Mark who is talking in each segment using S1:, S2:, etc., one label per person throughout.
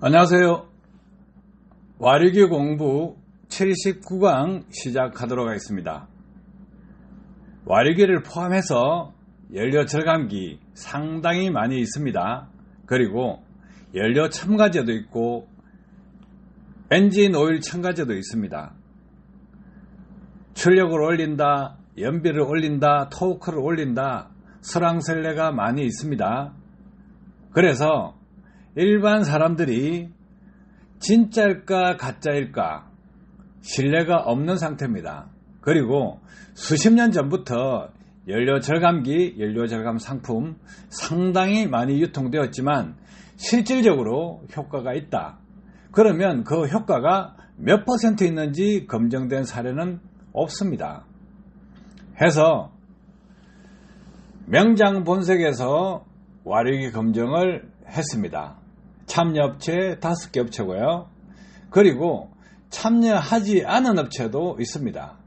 S1: 안녕하세요. 와류기 공부 79강 시작하도록 하겠습니다. 와류기를 포함해서 연료 절감기 상당히 많이 있습니다. 그리고 연료 첨가제도 있고 엔진 오일 첨가제도 있습니다. 출력을 올린다, 연비를 올린다, 토크를 올린다, 설왕설래가 많이 있습니다. 그래서 일반 사람들이 진짜일까 가짜일까 신뢰가 없는 상태입니다. 그리고 수십 년 전부터 연료 절감기, 연료 절감 상품 상당히 많이 유통되었지만 실질적으로 효과가 있다. 그러면 그 효과가 몇 퍼센트 있는지 검증된 사례는 없습니다. 해서 명장본색에서 와류기 검증을 했습니다. 참여업체 5개 업체고요. 그리고 참여하지 않은 업체도 있습니다.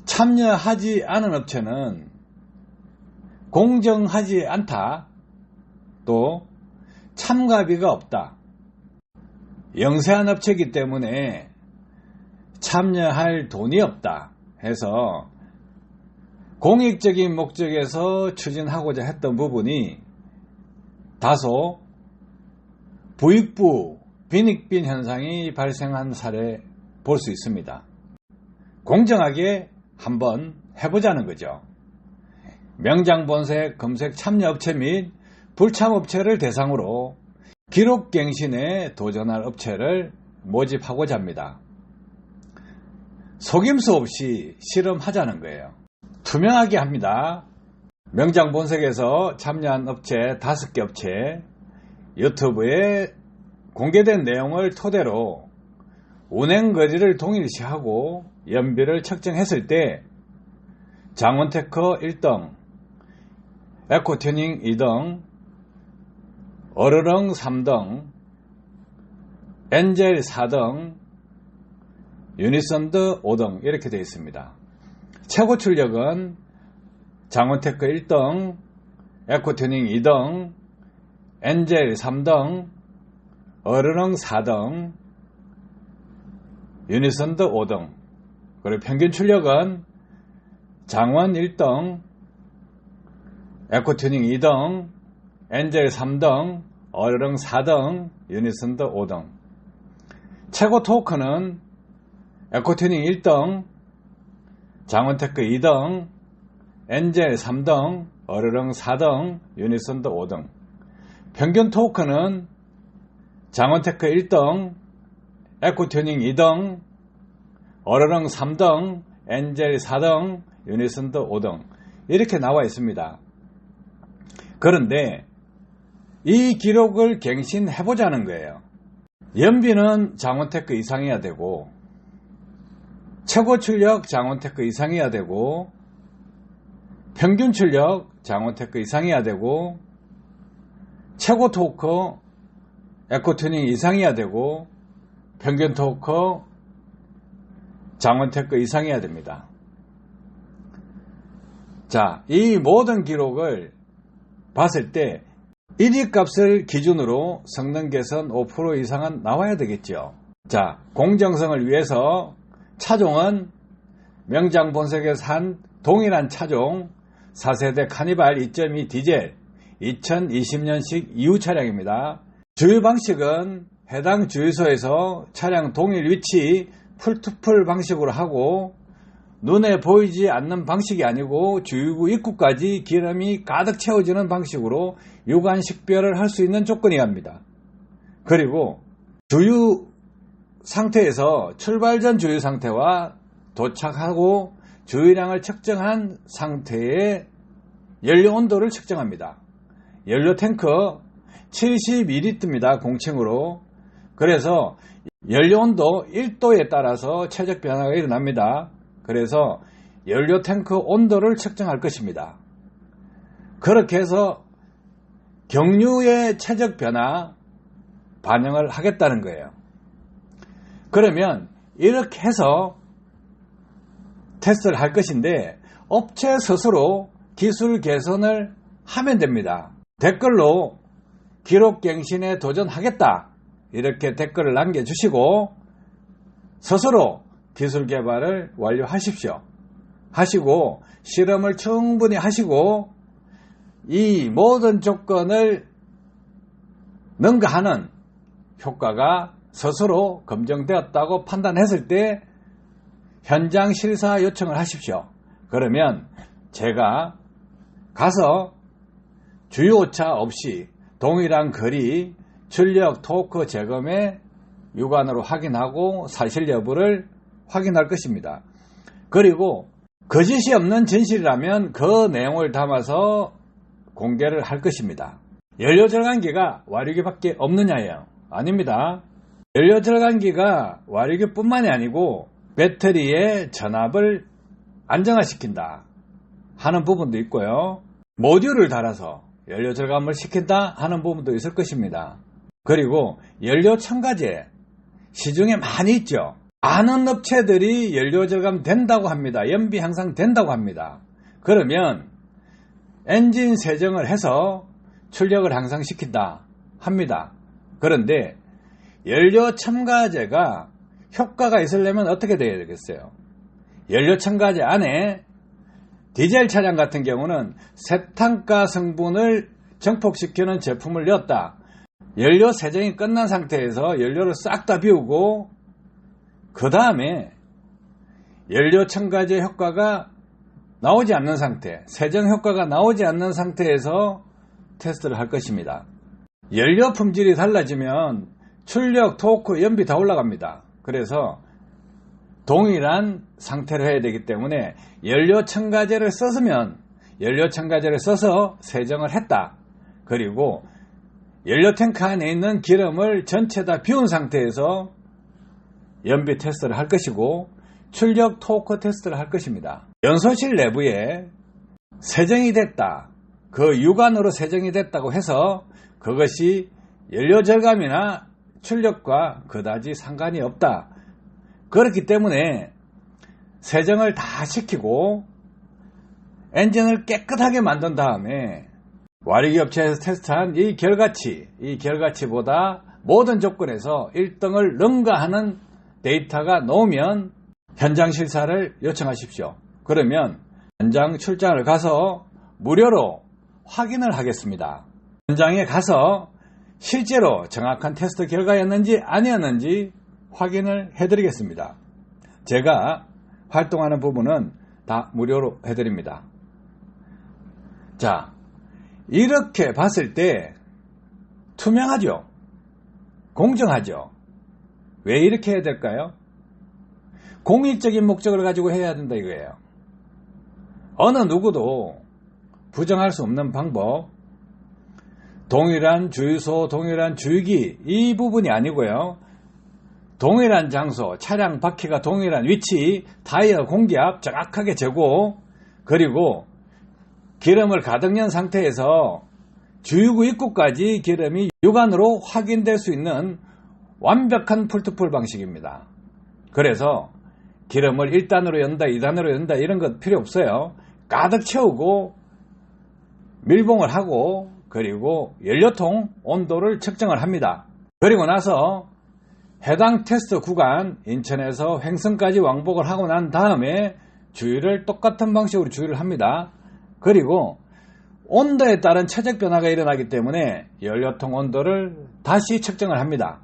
S1: 참여하지 않은 업체는 공정하지 않다, 또 참가비가 없다, 영세한 업체이기 때문에 참여할 돈이 없다 해서 공익적인 목적에서 추진하고자 했던 부분이 다소 부익부, 빈익빈 현상이 발생한 사례 볼 수 있습니다. 공정하게 한번 해보자는 거죠. 명장본색 검색 참여업체 및 불참업체를 대상으로 기록갱신에 도전할 업체를 모집하고자 합니다. 속임수 없이 실험하자는 거예요. 투명하게 합니다. 명장본색에서 참여한 업체 5개 업체 유튜브에 공개된 내용을 토대로 운행거리를 동일시하고 연비를 측정했을 때 장원테크 1등, 에코튜닝 2등, 어르렁 3등, 엔젤 4등, 유니선드 5등 이렇게 되어 있습니다. 최고 출력은 장원테크 1등, 에코튜닝 2등, 엔젤 3등, 어르렁 4등, 유니선드 5등. 그리고 평균 출력은 장원 1등, 에코튜닝 2등, 엔젤 3등, 어르렁 4등, 유니선드 5등. 최고 토크는 에코튜닝 1등, 장원테크 2등, 엔젤 3등, 어르렁 4등, 유니선드 5등. 평균 토크는 장원테크 1등, 에코튜닝 2등, 어르렁 3등, 엔젤 4등, 유니선드 5등 이렇게 나와 있습니다. 그런데 이 기록을 갱신해보자는 거예요. 연비는 장원테크 이상이어야 되고, 최고 출력 장원테크 이상이어야 되고, 평균 출력 장원테크 이상이어야 되고, 최고 토크 에코튜닝 이상이어야 되고, 평균 토크 장원테크 이상이어야 됩니다. 자, 이 모든 기록을 봤을 때 1위 값을 기준으로 성능 개선 5% 이상은 나와야 되겠죠. 자, 공정성을 위해서 차종은 명장본색에서 한 동일한 차종 4세대 카니발 2.2 디젤 2020년식 이후 차량입니다. 주유 방식은 해당 주유소에서 차량 동일 위치 풀투풀 방식으로 하고, 눈에 보이지 않는 방식이 아니고 주유구 입구까지 기름이 가득 채워지는 방식으로 유관 식별을 할 수 있는 조건이 합니다. 그리고 주유 상태에서 출발 전 주유 상태와 도착하고 주유량을 측정한 상태의 연료 온도를 측정합니다. 연료 탱크 72리터입니다. 공칭으로. 그래서 연료 온도 1도에 따라서 최적 변화가 일어납니다. 그래서 연료 탱크 온도를 측정할 것입니다. 그렇게 해서 경유의 최적 변화 반영을 하겠다는 거예요. 그러면 이렇게 해서 테스트를 할 것인데 업체 스스로 기술 개선을 하면 됩니다. 댓글로 기록갱신에 도전하겠다 이렇게 댓글을 남겨주시고 스스로 기술 개발을 완료하십시오. 하시고 실험을 충분히 하시고 이 모든 조건을 능가하는 효과가 스스로 검증되었다고 판단했을 때 현장 실사 요청을 하십시오. 그러면 제가 가서 주요오차 없이 동일한 거리, 출력, 토크 재검의 육안으로 확인하고 사실 여부를 확인할 것입니다. 그리고 거짓이 없는 진실이라면 그 내용을 담아서 공개를 할 것입니다. 연료절감기가 와류기밖에 없느냐예요? 아닙니다. 연료절감기가 와류기뿐만이 아니고 배터리의 전압을 안정화시킨다 하는 부분도 있고요. 모듈을 달아서 연료 절감을 시킨다 하는 부분도 있을 것입니다. 그리고 연료 첨가제 시중에 많이 있죠. 많은 업체들이 연료 절감 된다고 합니다. 연비 향상 된다고 합니다. 그러면 엔진 세정을 해서 출력을 향상시킨다 합니다. 그런데 연료 첨가제가 효과가 있으려면 어떻게 돼야 되겠어요? 연료 첨가제 안에 디젤 차량 같은 경우는 세탄가 성분을 정폭시키는 제품을 넣었다. 연료 세정이 끝난 상태에서 연료를 싹 다 비우고 그 다음에 연료 첨가제 효과가 나오지 않는 상태, 세정 효과가 나오지 않는 상태에서 테스트를 할 것입니다. 연료 품질이 달라지면 출력, 토크, 연비 다 올라갑니다. 그래서 동일한 상태로 해야 되기 때문에 연료 첨가제를 썼으면 연료 첨가제를 써서 세정을 했다. 그리고 연료 탱크 안에 있는 기름을 전체 다 비운 상태에서 연비 테스트를 할 것이고 출력, 토크 테스트를 할 것입니다. 연소실 내부에 세정이 됐다. 그 육안으로 세정이 됐다고 해서 그것이 연료 절감이나 출력과 그다지 상관이 없다. 그렇기 때문에 세정을 다 시키고 엔진을 깨끗하게 만든 다음에 와리기 업체에서 테스트한 이 결과치보다 모든 조건에서 1등을 능가하는 데이터가 나오면 현장 실사를 요청하십시오. 그러면 현장 출장을 가서 무료로 확인을 하겠습니다. 현장에 가서 실제로 정확한 테스트 결과였는지 아니었는지 확인을 해드리겠습니다. 제가 활동하는 부분은 다 무료로 해드립니다. 자, 이렇게 봤을 때 투명하죠? 공정하죠? 왜 이렇게 해야 될까요? 공익적인 목적을 가지고 해야 된다 이거예요. 어느 누구도 부정할 수 없는 방법, 동일한 주유소, 동일한 주유기 이 부분이 아니고요. 동일한 장소, 차량 바퀴가 동일한 위치, 타이어 공기압 정확하게 재고, 그리고 기름을 가득 넣은 상태에서 주유구 입구까지 기름이 육안으로 확인될 수 있는 완벽한 풀투풀 방식입니다. 그래서 기름을 1단으로 연다, 2단으로 연다 이런 것 필요 없어요. 가득 채우고 밀봉을 하고 그리고 연료통 온도를 측정을 합니다. 그리고 나서 해당 테스트 구간 인천에서 횡성까지 왕복을 하고 난 다음에 주유를 똑같은 방식으로 주유를 합니다. 그리고 온도에 따른 최적 변화가 일어나기 때문에 연료통 온도를 다시 측정을 합니다.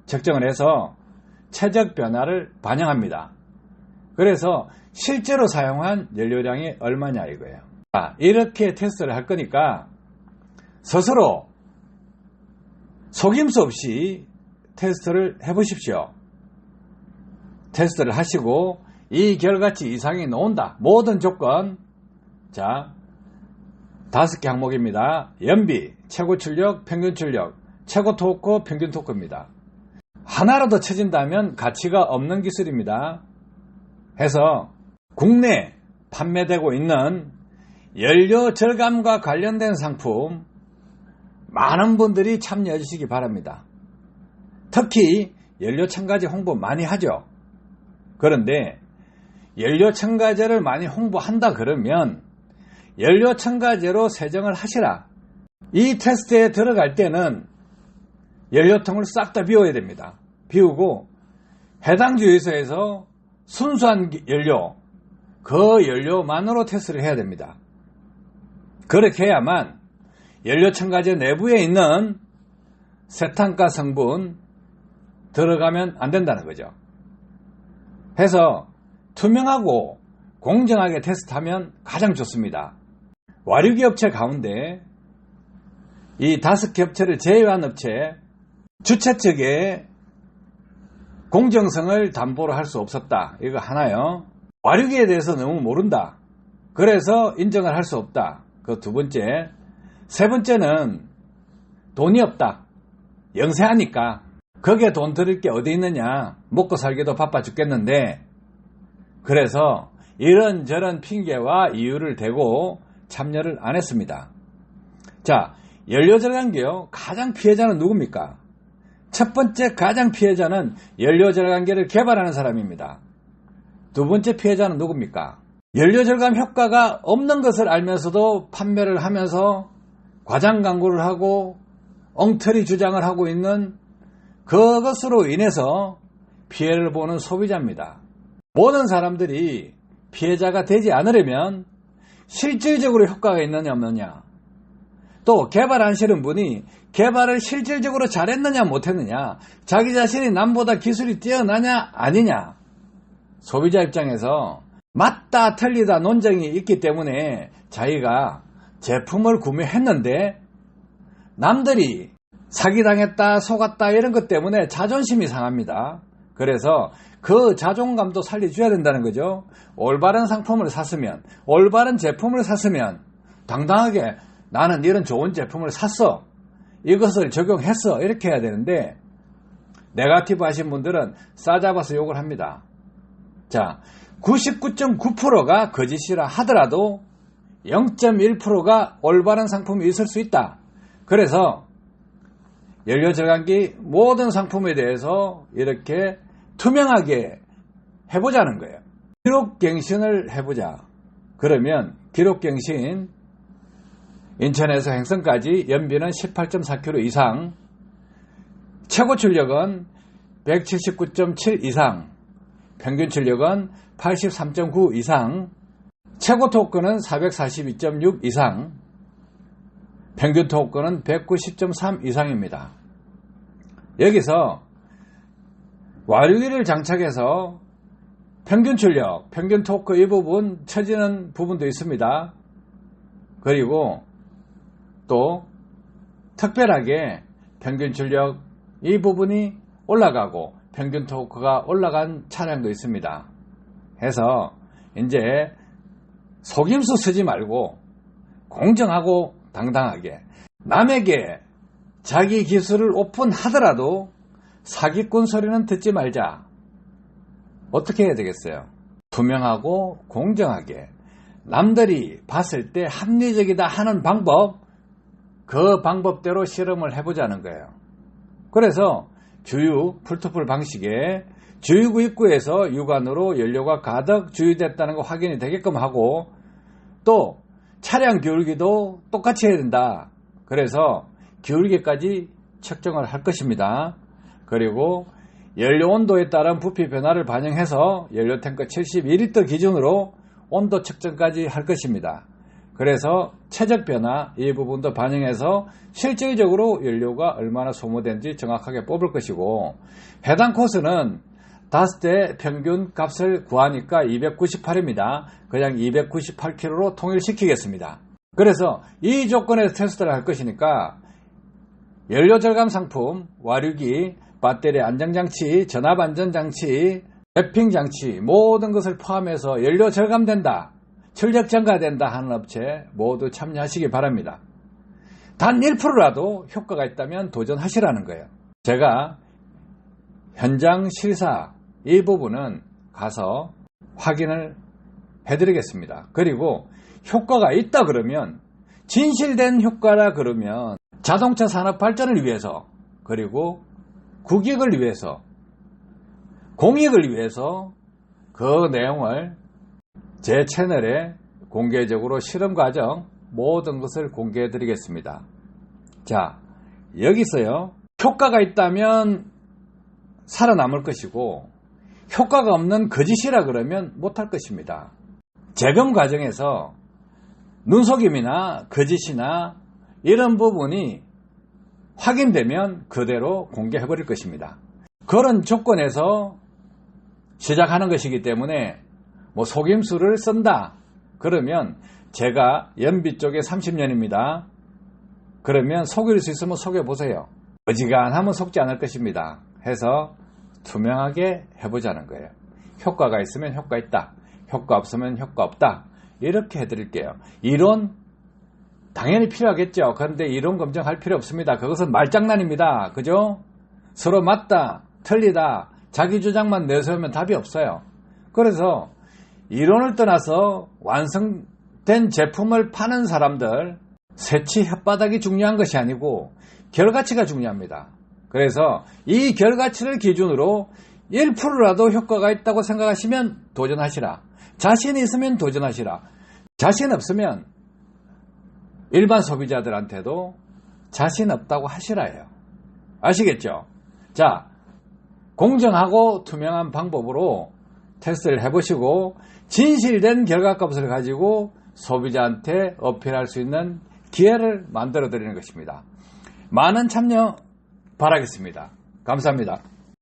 S1: 측정을 해서 최적 변화를 반영합니다. 그래서 실제로 사용한 연료량이 얼마냐 이거예요. 이렇게 테스트를 할 거니까 스스로 속임수 없이 테스트를 해보십시오. 테스트를 하시고 이 결과치 이상이 나온다. 모든 조건, 자 5개 항목입니다. 연비, 최고 출력, 평균 출력, 최고 토크, 평균 토크입니다. 하나라도 쳐진다면 가치가 없는 기술입니다. 해서 국내 판매되고 있는 연료 절감과 관련된 상품 많은 분들이 참여해 주시기 바랍니다. 특히 연료 첨가제 홍보 많이 하죠. 그런데 연료 첨가제를 많이 홍보한다 그러면 연료 첨가제로 세정을 하시라. 이 테스트에 들어갈 때는 연료통을 싹 다 비워야 됩니다. 비우고 해당 주유소에서 순수한 연료, 그 연료만으로 테스트를 해야 됩니다. 그렇게 해야만 연료 첨가제 내부에 있는 세탄가 성분 들어가면 안 된다는 거죠. 해서 투명하고 공정하게 테스트하면 가장 좋습니다. 와류기 업체 가운데 이 5개 업체를 제외한 업체 주최 측에 공정성을 담보로 할 수 없었다. 이거 하나요. 와류기에 대해서 너무 모른다. 그래서 인정을 할 수 없다. 그 두 번째. 세 번째는 돈이 없다. 영세하니까. 거기에 돈 들일 게 어디 있느냐. 먹고 살기도 바빠 죽겠는데. 그래서 이런저런 핑계와 이유를 대고 참여를 안 했습니다. 자, 연료 절감기요. 가장 피해자는 누굽니까? 첫 번째 가장 피해자는 연료 절감기를 개발하는 사람입니다. 두 번째 피해자는 누굽니까? 연료 절감 효과가 없는 것을 알면서도 판매를 하면서 과장 광고를 하고 엉터리 주장을 하고 있는 그것으로 인해서 피해를 보는 소비자입니다. 모든 사람들이 피해자가 되지 않으려면 실질적으로 효과가 있느냐 없느냐, 또 개발하시는 분이 개발을 실질적으로 잘했느냐 못했느냐, 자기 자신이 남보다 기술이 뛰어나냐 아니냐, 소비자 입장에서 맞다 틀리다 논쟁이 있기 때문에 자기가 제품을 구매했는데 남들이 사기당했다 속았다 이런 것 때문에 자존심이 상합니다. 그래서 그 자존감도 살려줘야 된다는 거죠. 올바른 상품을 샀으면, 올바른 제품을 샀으면 당당하게 나는 이런 좋은 제품을 샀어, 이것을 적용했어, 이렇게 해야 되는데 네거티브 하신 분들은 싸잡아서 욕을 합니다. 자, 99.9%가 거짓이라 하더라도 0.1%가 올바른 상품이 있을 수 있다. 그래서 연료 절감기 모든 상품에 대해서 이렇게 투명하게 해보자는 거예요. 기록갱신을 해보자. 그러면 기록갱신 인천에서 행성까지 연비는 18.4km 이상, 최고 출력은 179.7 이상, 평균 출력은 83.9 이상, 최고 토크는 442.6 이상, 평균 토크는 190.3 이상입니다. 여기서 와류기를 장착해서 평균 출력, 평균 토크 이 부분 처지는 부분도 있습니다. 그리고 또 특별하게 평균 출력 이 부분이 올라가고 평균 토크가 올라간 차량도 있습니다. 해서 이제 속임수 쓰지 말고 공정하고 당당하게, 남에게 자기 기술을 오픈하더라도 사기꾼 소리는 듣지 말자. 어떻게 해야 되겠어요? 투명하고 공정하게 남들이 봤을 때 합리적이다 하는 방법, 그 방법대로 실험을 해보자는 거예요. 그래서 주유 풀토플 방식에 주유구 입구에서 유관으로 연료가 가득 주유됐다는 거 확인이 되게끔 하고, 또 차량 기울기도 똑같이 해야 된다. 그래서 기울기까지 측정을 할 것입니다. 그리고 연료 온도에 따른 부피 변화를 반영해서 연료 탱크 72리터 기준으로 온도 측정까지 할 것입니다. 그래서 최적 변화 이 부분도 반영해서 실질적으로 연료가 얼마나 소모된지 정확하게 뽑을 것이고, 해당 코스는 5대 평균 값을 구하니까 298입니다. 그냥 298km로 통일시키겠습니다. 그래서 이 조건에서 테스트를 할 것이니까 연료 절감 상품, 와류기, 배터리 안정장치, 전압안전장치, 랩핑장치 모든 것을 포함해서 연료 절감된다, 출력 증가된다 하는 업체 모두 참여하시기 바랍니다. 단 1%라도 효과가 있다면 도전하시라는 거예요. 제가 현장 실사 이 부분은 가서 확인을 해드리겠습니다. 그리고 효과가 있다 그러면, 진실된 효과라 그러면 자동차 산업 발전을 위해서, 그리고 국익을 위해서, 공익을 위해서 그 내용을 제 채널에 공개적으로 실험 과정 모든 것을 공개해 드리겠습니다. 자, 여기서요, 효과가 있다면 살아남을 것이고 효과가 없는 거짓이라 그러면 못할 것입니다. 재검 과정에서 눈속임이나 거짓이나 이런 부분이 확인되면 그대로 공개해버릴 것입니다. 그런 조건에서 시작하는 것이기 때문에 뭐 속임수를 쓴다 그러면 제가 연비 쪽에 30년입니다. 그러면 속일 수 있으면 속여보세요. 어지간하면 속지 않을 것입니다. 해서 투명하게 해보자는 거예요. 효과가 있으면 효과 있다. 효과 없으면 효과 없다. 이렇게 해드릴게요. 이론 당연히 필요하겠죠. 그런데 이론 검증할 필요 없습니다. 그것은 말장난입니다. 그죠? 서로 맞다, 틀리다, 자기 주장만 내세우면 답이 없어요. 그래서 이론을 떠나서 완성된 제품을 파는 사람들, 새치 혓바닥이 중요한 것이 아니고 결과치가 중요합니다. 그래서 이 결과치를 기준으로 1%라도 효과가 있다고 생각하시면 도전하시라. 자신이 있으면 도전하시라. 자신 없으면 일반 소비자들한테도 자신 없다고 하시라예요. 아시겠죠? 자, 공정하고 투명한 방법으로 테스트를 해보시고 진실된 결과값을 가지고 소비자한테 어필할 수 있는 기회를 만들어 드리는 것입니다. 많은 참여 바라겠습니다. 감사합니다.